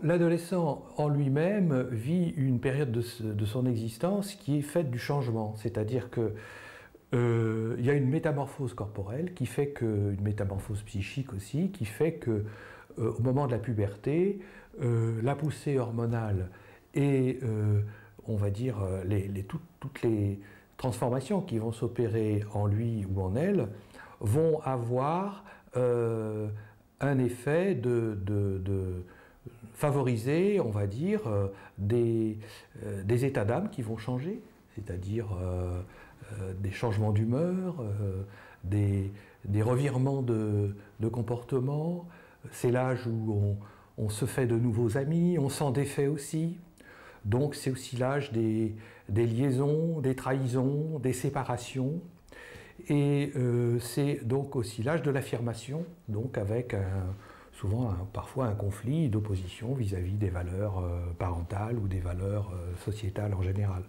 L'adolescent en lui-même vit une période de son existence qui est faite du changement, c'est-à-dire que il y a une métamorphose corporelle qui fait que, une métamorphose psychique aussi, qui fait que au moment de la puberté, la poussée hormonale et on va dire toutes les transformations qui vont s'opérer en lui ou en elle vont avoir un effet de favoriser, on va dire, des états d'âme qui vont changer, c'est-à-dire des changements d'humeur, des revirements de comportement. C'est l'âge où on se fait de nouveaux amis, on s'en défait aussi. Donc c'est aussi l'âge des liaisons, des trahisons, des séparations. Et c'est donc aussi l'âge de l'affirmation, donc avec parfois un conflit d'opposition vis-à-vis des valeurs parentales ou des valeurs sociétales en général.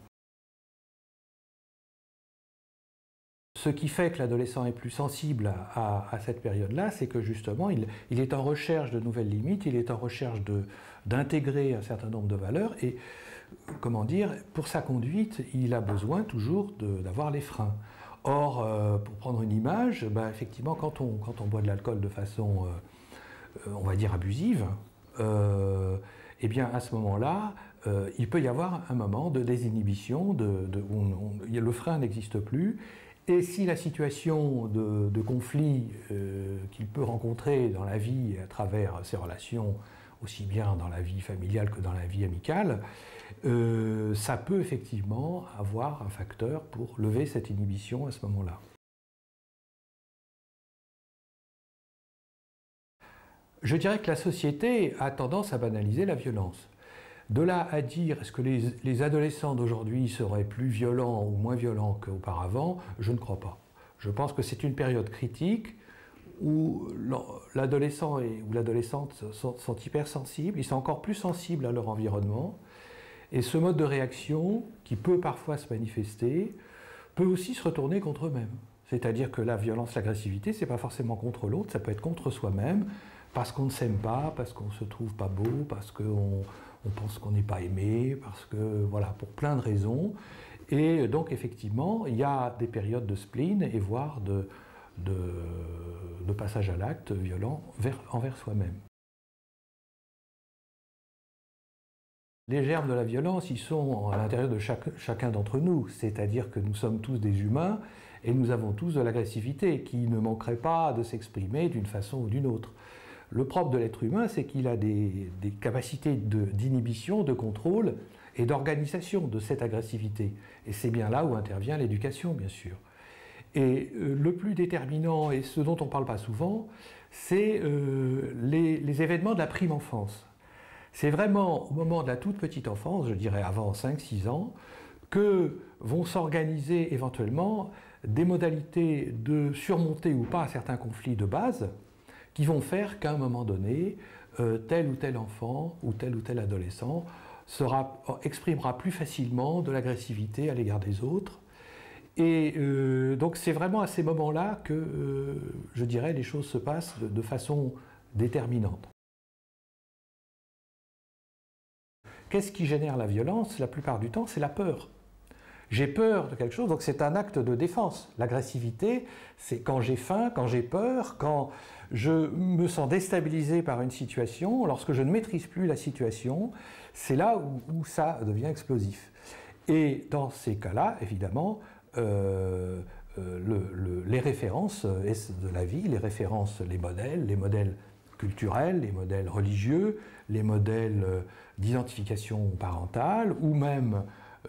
Ce qui fait que l'adolescent est plus sensible à cette période-là, c'est que justement, il est en recherche de nouvelles limites, il est en recherche d'intégrer un certain nombre de valeurs, et comment dire, pour sa conduite, il a besoin toujours d'avoir les freins. Or, pour prendre une image, effectivement, quand on boit de l'alcool de façon, on va dire, abusive, eh bien, à ce moment-là, il peut y avoir un moment de désinhibition, où le frein n'existe plus. Et si la situation de conflit qu'il peut rencontrer dans la vie à travers ses relations, aussi bien dans la vie familiale que dans la vie amicale, ça peut effectivement avoir un facteur pour lever cette inhibition à ce moment-là. Je dirais que la société a tendance à banaliser la violence. De là à dire est-ce que les adolescents d'aujourd'hui seraient plus violents ou moins violents qu'auparavant, je ne crois pas. Je pense que c'est une période critique où l'adolescent ou l'adolescente sont hypersensibles, ils sont encore plus sensibles à leur environnement, et ce mode de réaction, qui peut parfois se manifester, peut aussi se retourner contre eux-mêmes. C'est-à-dire que la violence, l'agressivité, c'est pas forcément contre l'autre, ça peut être contre soi-même, parce qu'on ne s'aime pas, parce qu'on se trouve pas beau, parce qu'on pense qu'on n'est pas aimé, parce que, voilà, pour plein de raisons. Et donc, effectivement, il y a des périodes de spleen et voire de passage à l'acte violent envers soi-même. Les germes de la violence, ils sont à l'intérieur de chacun d'entre nous, c'est-à-dire que nous sommes tous des humains et nous avons tous de l'agressivité qui ne manquerait pas de s'exprimer d'une façon ou d'une autre. Le propre de l'être humain, c'est qu'il a des capacités d'inhibition, de contrôle et d'organisation de cette agressivité. Et c'est bien là où intervient l'éducation, bien sûr. Et le plus déterminant, et ce dont on ne parle pas souvent, c'est les événements de la prime enfance. C'est vraiment au moment de la toute petite enfance, je dirais avant 5-6 ans, que vont s'organiser éventuellement des modalités de surmonter ou pas certains conflits de base, qui vont faire qu'à un moment donné, tel ou tel enfant ou tel adolescent exprimera plus facilement de l'agressivité à l'égard des autres. Et donc c'est vraiment à ces moments-là que, je dirais, les choses se passent de façon déterminante. Qu'est-ce qui génère la violence? La plupart du temps, c'est la peur. J'ai peur de quelque chose, donc c'est un acte de défense. L'agressivité, c'est quand j'ai faim, quand j'ai peur, quand je me sens déstabilisé par une situation, lorsque je ne maîtrise plus la situation, c'est là où ça devient explosif. Et dans ces cas-là, évidemment, les références de la vie, les références, les modèles culturels, les modèles religieux, les modèles d'identification parentale, ou même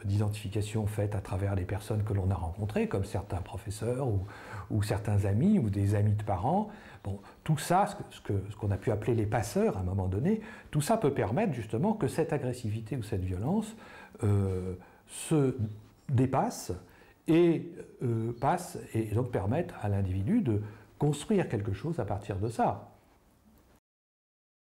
d'identification faite à travers les personnes que l'on a rencontrées, comme certains professeurs ou certains amis ou des amis de parents. Bon, tout ça, ce qu'on a pu appeler les passeurs à un moment donné, tout ça peut permettre justement que cette agressivité ou cette violence se dépasse et passe et donc permettre à l'individu de construire quelque chose à partir de ça.